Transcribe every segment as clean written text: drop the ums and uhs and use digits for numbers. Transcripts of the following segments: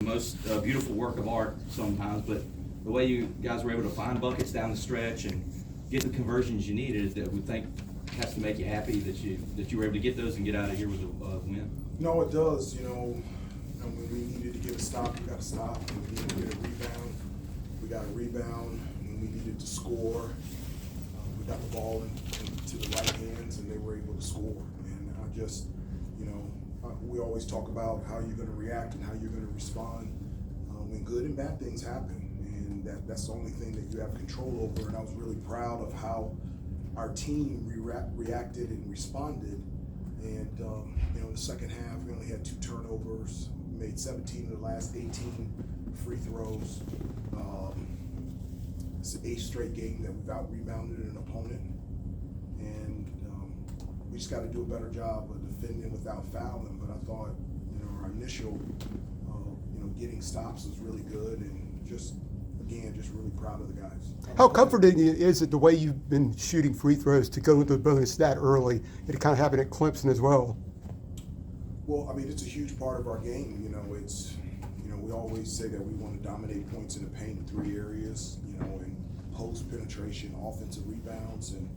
most beautiful work of art sometimes, but the way you guys were able to find buckets down the stretch and get the conversions you needed, that we think has to make you happy that you were able to get those and get out of here with a win. No, it does. When we needed to get a stop, we got a stop. When we needed to get a rebound, we got a rebound. When we needed to score, we got the ball into the right hands, and they were able to score. And I just, we always talk about how you're going to react and how you're going to respond when good and bad things happen. And that's the only thing that you have control over. And I was really proud of how our team reacted and responded. And in the second half, we only had 2 turnovers. We made 17 of the last 18 free throws. It's the 8th straight game that we've out-rebounded an opponent. And we just got to do a better job of defending without fouling. But I thought, our initial, getting stops was really good, and just really proud of the guys. How comforting is it the way you've been shooting free throws to go into the bonus that early? It kind of happened at Clemson as well. Well, it's a huge part of our game. It's, we always say that we want to dominate points in the paint in 3 areas, and post penetration, offensive rebounds, and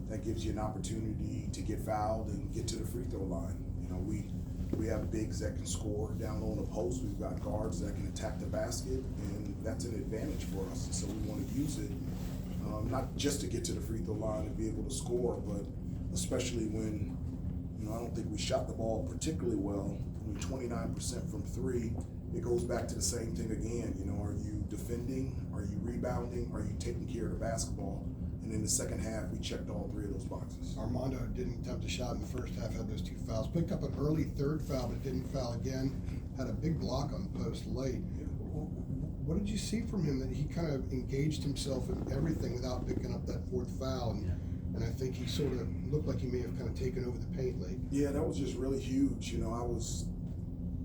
that gives you an opportunity to get fouled and get to the free throw line. We have bigs that can score down on the post. We've got guards that can attack the basket, and that's an advantage for us. And so we want to use it, not just to get to the free throw line and be able to score, but especially when, I don't think we shot the ball particularly well. 29% from 3. It goes back to the same thing again. Are you defending? Are you rebounding? Are you taking care of the basketball? And in the second half, we checked all 3 of those boxes. Armando didn't attempt a shot in the first half, had those 2 fouls. Picked up an early 3rd foul, but didn't foul again. Had a big block on post late. Yeah. What did you see from him that he kind of engaged himself in everything without picking up that 4th foul? And I think he sort of looked like he may have kind of taken over the paint late. Yeah, that was just really huge. I was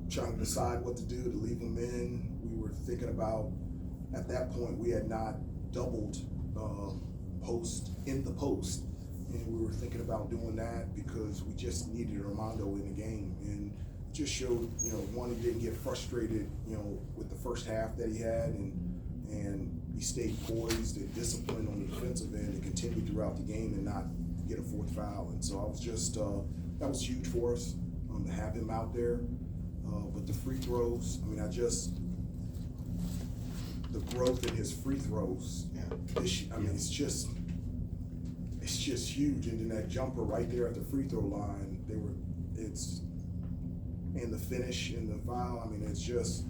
trying to decide what to do to leave him in. We were thinking about, at that point, we had not doubled post in the post, and we were thinking about doing that because we just needed Armando in the game, and just showed, one, he didn't get frustrated, with the first half that he had, and he stayed poised and disciplined on the defensive end and continued throughout the game and not get a 4th foul. And so I was just, that was huge for us to have him out there. But the free throws, the growth in his free throws, it's just huge. And then that jumper right there at the free throw line, and the finish and the foul, it's just,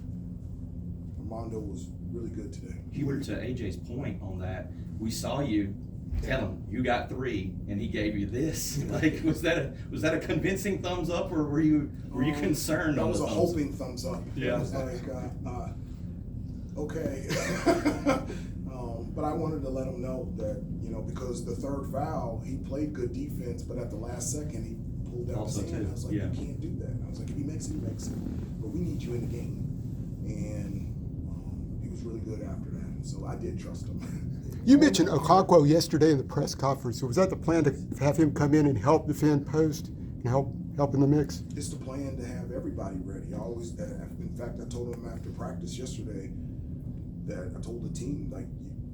Armando was really good today. Hubert, to AJ's point on that, we saw you tell him you got 3, and he gave you this. Like, was that a convincing thumbs up, or were you concerned? That on was the a hoping thumbs up. Yeah. It was like, okay. But I wanted to let him know that, because the 3rd foul, he played good defense, but at the last second, he pulled down his hand. I was like, you can't do that. I was like, if he makes it, he makes it. But we need you in the game. And he was really good after that. So I did trust him. You mentioned Okonkwo yesterday in the press conference. Was that the plan to have him come in and help defend post and help in the mix? It's the plan to have everybody ready. In fact, I told him after practice yesterday that I told the team, like,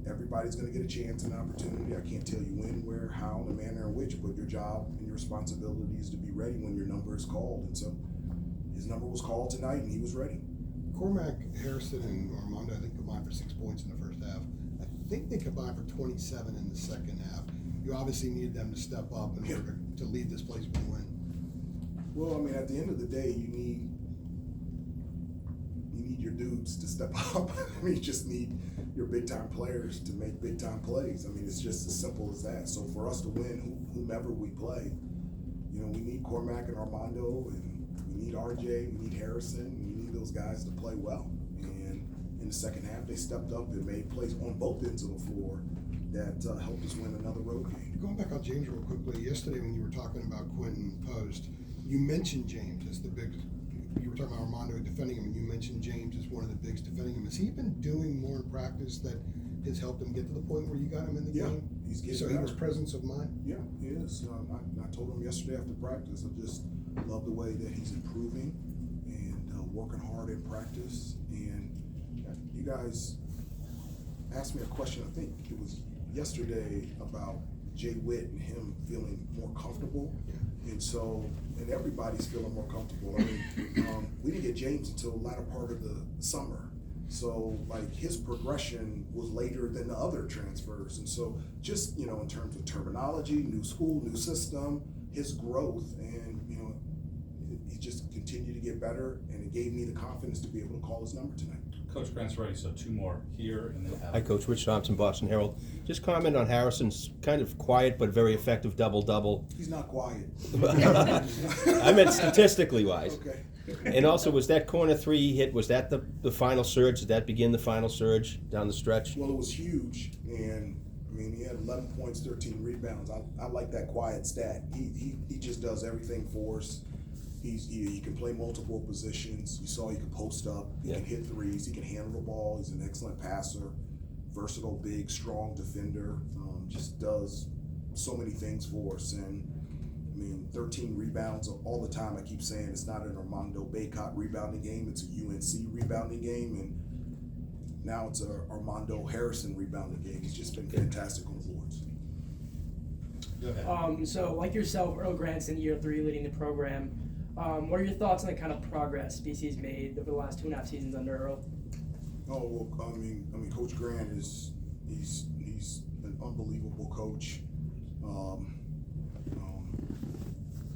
everybody's going to get a chance and an opportunity. I can't tell you when, where, how, the manner in which, but your job and your responsibility is to be ready when your number is called. And so his number was called tonight, and he was ready. Cormac, Harrison, and Armando, I think, combined for 6 points in the first half. I think they combined for 27 in the second half. You obviously needed them to step up in order to lead this place with a win. Well, at the end of the day, you need your dudes to step up. You just need your big-time players to make big-time plays. It's just as simple as that. So for us to win, whomever we play, we need Cormac and Armando, and we need RJ, we need Harrison, and we need those guys to play well. And in the second half, they stepped up and made plays on both ends of the floor that helped us win another road game. Going back on James real quickly, yesterday when you were talking about Quentin Post, you mentioned James as the big. You were talking about Armando defending him, and you mentioned James as one of the bigs defending him. Has he been doing more in practice that has helped him get to the point where you got him in the game? He's getting so better. he was presence of mind? Yeah, he is. I told him yesterday after practice, I just love the way that he's improving and working hard in practice. And guys asked me a question, I think it was yesterday, about Jay Witt and him feeling more comfortable. And so, and everybody's feeling more comfortable. I mean, we didn't get James until the latter part of the summer. So, like, his progression was later than the other transfers. And so, just, you know, in terms of terminology, new school, new system, his growth, and, you know, he just continued to get better, and it gave me the confidence to be able to call his number tonight. Coach Grant's ready, so two more here and then Hi, Coach. Rich Thompson, Boston Herald. Just comment on Harrison's kind of quiet but very effective double-double. He's not quiet. I meant statistically wise. Okay. And also, was that corner three he hit, was that the final surge? Did that begin the final surge down the stretch? Well, it was huge, and I mean, he had 11 points, 13 rebounds. I like that quiet stat. He just does everything for us. He can play multiple positions. You saw he could post up. He can hit threes. He can handle the ball. He's an excellent passer, versatile, big, strong defender. Just does so many things for us. And I mean, 13 rebounds all the time. I keep saying it's not an Armando Bacot rebounding game. It's a UNC rebounding game, and now it's a Armando Harrison rebounding game. He's just been fantastic on the boards. Go ahead. So like yourself, Earl Grant's in year 3 leading the program. What are your thoughts on the kind of progress BC's made over the last 2.5 seasons under Earl? Oh well, I mean, Coach Grant he's an unbelievable coach.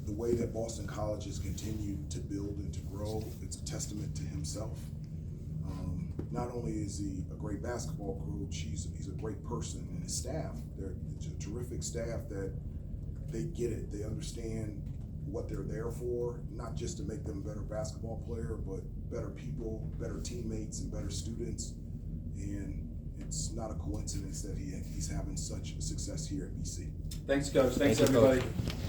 The way that Boston College has continued to build and to grow, it's a testament to himself. Not only is he a great basketball coach, he's a great person, and his staff. It's a terrific staff that they get it. They understand what they're there for, not just to make them a better basketball player, but better people, better teammates, and better students. And it's not a coincidence that he's having such success here at BC. Thanks, Coach. Thanks, Thank you, Coach. everybody.